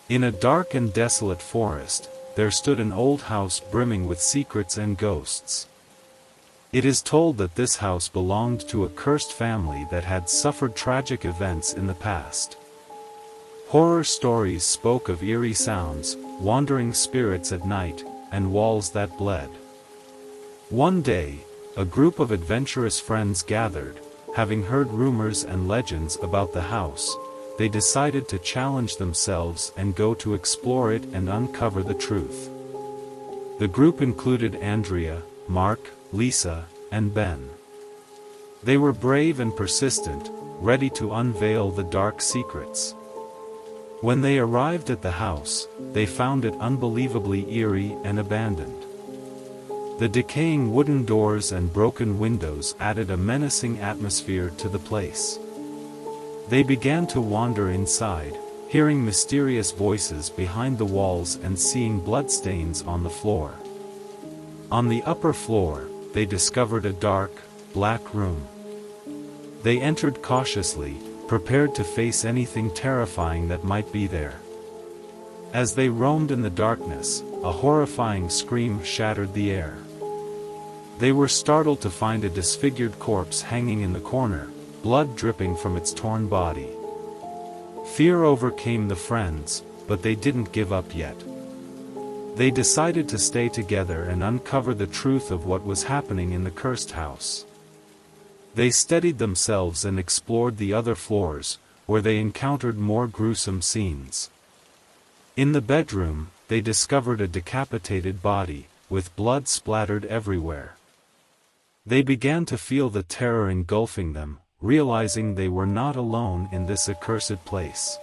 In a dark and desolate forest, there stood an old house brimming with secrets and ghosts. It is told that this house belonged to a cursed family that had suffered tragic events in the past. Horror stories spoke of eerie sounds, wandering spirits at night, and walls that bled. One day, a group of adventurous friends gathered. Having heard rumors and legends about the house, they decided to challenge themselves and go to explore it and uncover the truth. The group included Andrea, Mark, Lisa, and Ben. They were brave and persistent, ready to unveil the dark secrets. When they arrived at the house, they found it unbelievably eerie and abandoned. The decaying wooden doors and broken windows added a menacing atmosphere to the place. They began to wander inside, hearing mysterious voices behind the walls and seeing bloodstains on the floor. On the upper floor, they discovered a dark, black room. They entered cautiously, prepared to face anything terrifying that might be there. As they roamed in the darkness, a horrifying scream shattered the air. They were startled to find a disfigured corpse hanging in the corner, blood dripping from its torn body. Fear overcame the friends, but they didn't give up yet. They decided to stay together and uncover the truth of what was happening in the cursed house. They steadied themselves and explored the other floors, where they encountered more gruesome scenes. In the bedroom, they discovered a decapitated body, with blood splattered everywhere. They began to feel the terror engulfing them, realizing they were not alone in this accursed place.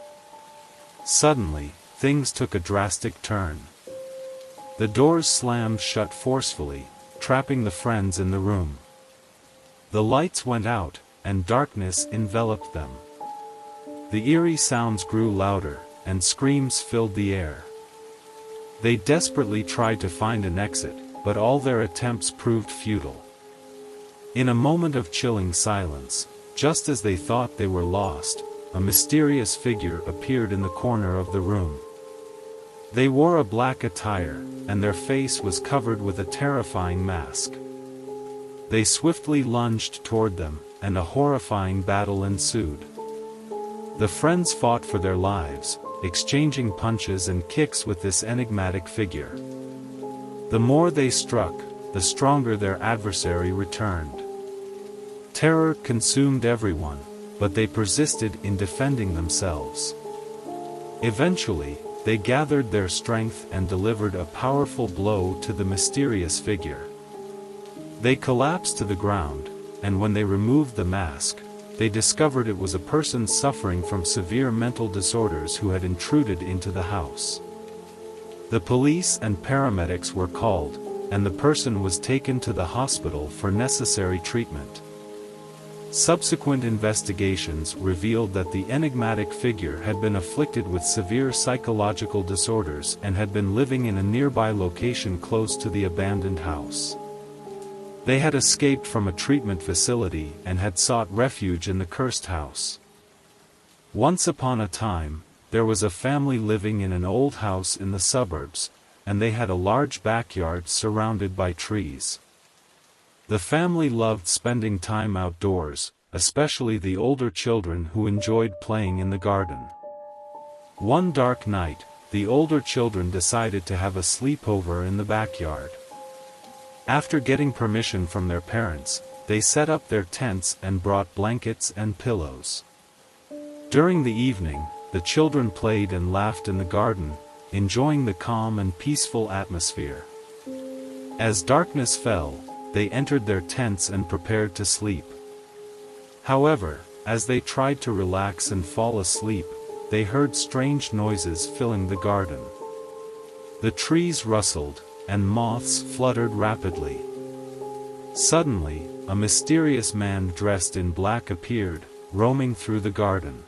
Suddenly, things took a drastic turn. The doors slammed shut forcefully, trapping the friends in the room. The lights went out, and darkness enveloped them. The eerie sounds grew louder, and screams filled the air. They desperately tried to find an exit, but all their attempts proved futile. In a moment of chilling silence, just as they thought they were lost, a mysterious figure appeared in the corner of the room. They wore a black attire, and their face was covered with a terrifying mask. They swiftly lunged toward them, and a horrifying battle ensued. The friends fought for their lives, exchanging punches and kicks with this enigmatic figure. The more they struck, the stronger their adversary returned. Terror consumed everyone, but they persisted in defending themselves. Eventually, they gathered their strength and delivered a powerful blow to the mysterious figure. They collapsed to the ground, and when they removed the mask, they discovered it was a person suffering from severe mental disorders who had intruded into the house. The police and paramedics were called, and the person was taken to the hospital for necessary treatment. Subsequent investigations revealed that the enigmatic figure had been afflicted with severe psychological disorders and had been living in a nearby location close to the abandoned house. They had escaped from a treatment facility and had sought refuge in the cursed house. Once upon a time, there was a family living in an old house in the suburbs, and they had a large backyard surrounded by trees. The family loved spending time outdoors, especially the older children who enjoyed playing in the garden. One dark night, the older children decided to have a sleepover in the backyard. After getting permission from their parents, they set up their tents and brought blankets and pillows. During the evening, the children played and laughed in the garden, enjoying the calm and peaceful atmosphere. As darkness fell, they entered their tents and prepared to sleep. However, as they tried to relax and fall asleep, they heard strange noises filling the garden. The trees rustled, and moths fluttered rapidly. Suddenly, a mysterious man dressed in black appeared, roaming through the garden.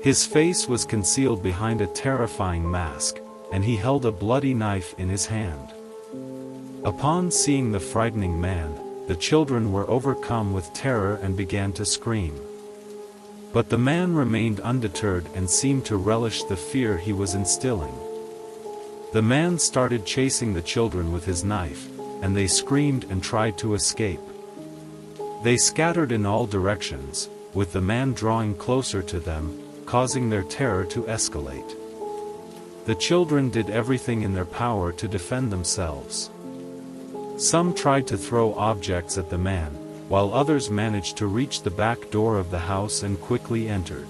His face was concealed behind a terrifying mask, and he held a bloody knife in his hand. Upon seeing the frightening man, the children were overcome with terror and began to scream. But the man remained undeterred and seemed to relish the fear he was instilling. The man started chasing the children with his knife, and they screamed and tried to escape. They scattered in all directions, with the man drawing closer to them, causing their terror to escalate. The children did everything in their power to defend themselves. Some tried to throw objects at the man, while others managed to reach the back door of the house and quickly entered.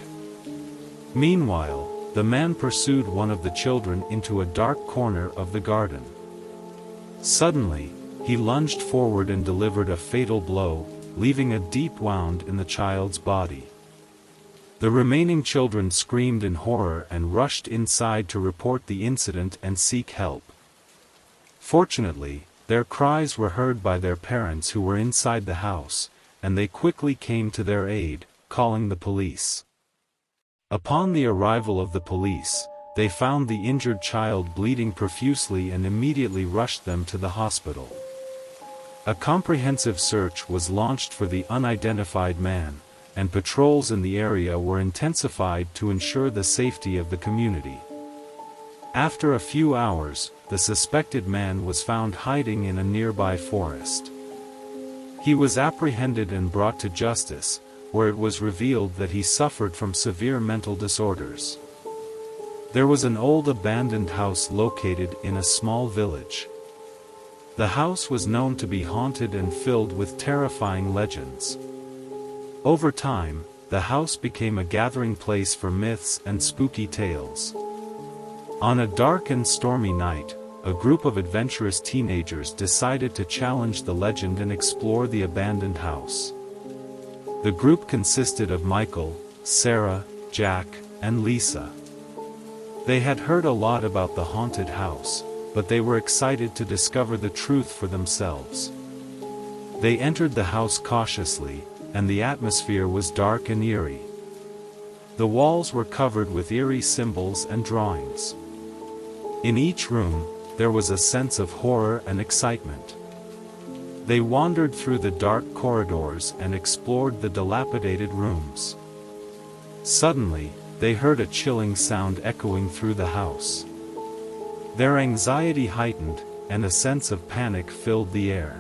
Meanwhile, the man pursued one of the children into a dark corner of the garden. Suddenly, he lunged forward and delivered a fatal blow, leaving a deep wound in the child's body. The remaining children screamed in horror and rushed inside to report the incident and seek help. Fortunately, their cries were heard by their parents who were inside the house, and they quickly came to their aid, calling the police. Upon the arrival of the police, they found the injured child bleeding profusely and immediately rushed them to the hospital. A comprehensive search was launched for the unidentified man, and patrols in the area were intensified to ensure the safety of the community. After a few hours, the suspected man was found hiding in a nearby forest. He was apprehended and brought to justice, where it was revealed that he suffered from severe mental disorders. There was an old abandoned house located in a small village. The house was known to be haunted and filled with terrifying legends. Over time, the house became a gathering place for myths and spooky tales. On a dark and stormy night, a group of adventurous teenagers decided to challenge the legend and explore the abandoned house. The group consisted of Michael, Sarah, Jack, and Lisa. They had heard a lot about the haunted house, but they were excited to discover the truth for themselves. They entered the house cautiously, and the atmosphere was dark and eerie. The walls were covered with eerie symbols and drawings. In each room, there was a sense of horror and excitement. They wandered through the dark corridors and explored the dilapidated rooms. Suddenly, they heard a chilling sound echoing through the house. Their anxiety heightened, and a sense of panic filled the air.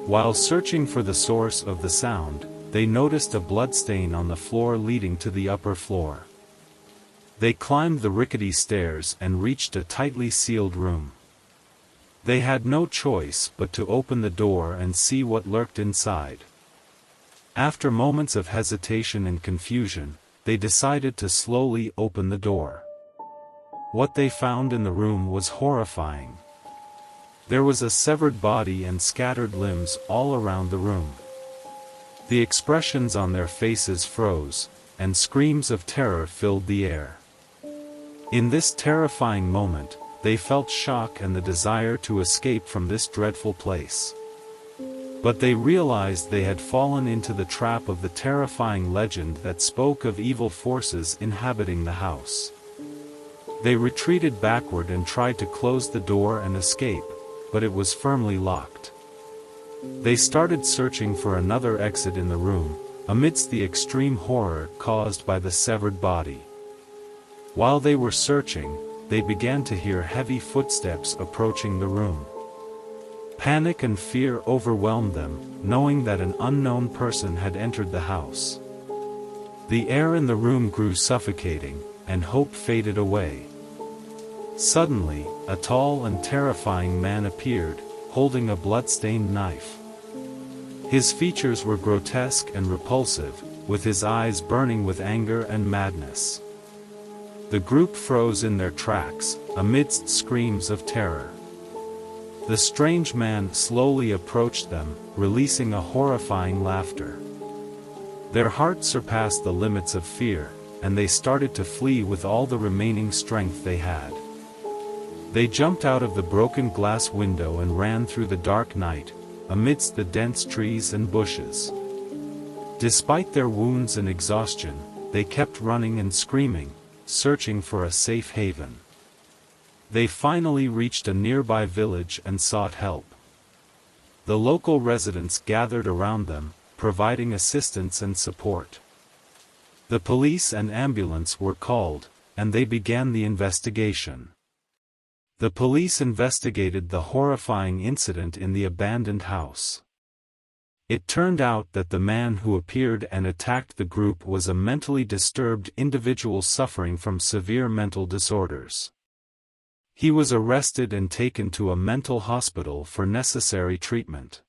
While searching for the source of the sound, they noticed a bloodstain on the floor leading to the upper floor. They climbed the rickety stairs and reached a tightly sealed room. They had no choice but to open the door and see what lurked inside. After moments of hesitation and confusion, they decided to slowly open the door. What they found in the room was horrifying. There was a severed body and scattered limbs all around the room. The expressions on their faces froze, and screams of terror filled the air. In this terrifying moment, they felt shock and the desire to escape from this dreadful place. But they realized they had fallen into the trap of the terrifying legend that spoke of evil forces inhabiting the house. They retreated backward and tried to close the door and escape, but it was firmly locked. They started searching for another exit in the room, amidst the extreme horror caused by the severed body. While they were searching, they began to hear heavy footsteps approaching the room. Panic and fear overwhelmed them, knowing that an unknown person had entered the house. The air in the room grew suffocating, and hope faded away. Suddenly, a tall and terrifying man appeared, holding a blood-stained knife. His features were grotesque and repulsive, with his eyes burning with anger and madness. The group froze in their tracks, amidst screams of terror. The strange man slowly approached them, releasing a horrifying laughter. Their hearts surpassed the limits of fear, and they started to flee with all the remaining strength they had. They jumped out of the broken glass window and ran through the dark night, amidst the dense trees and bushes. Despite their wounds and exhaustion, they kept running and screaming, searching for a safe haven. They finally reached a nearby village and sought help. The local residents gathered around them, providing assistance and support. The police and ambulance were called, and they began the investigation. The police investigated the horrifying incident in the abandoned house. It turned out that the man who appeared and attacked the group was a mentally disturbed individual suffering from severe mental disorders. He was arrested and taken to a mental hospital for necessary treatment.